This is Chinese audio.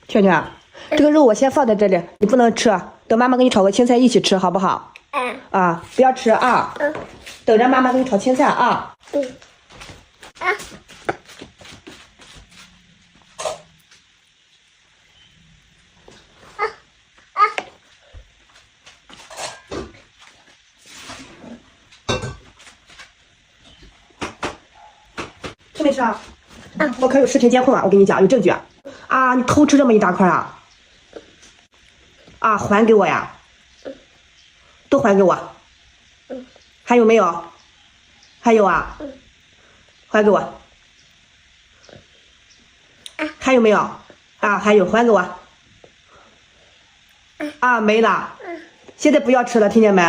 圈圈，这个肉我先放在这里，你不能吃，等妈妈给你炒个青菜一起吃，好不好？啊，不要吃啊。等着妈妈给你炒青菜啊。吃没吃啊？我可有视频监控啊！我跟你讲，有证据啊！啊，你偷吃这么一大块啊！啊，还给我呀！都还给我！还有没有？还有啊？还给我！还有没有？啊，还有，还给我！啊，没了！现在不要吃了，听见没？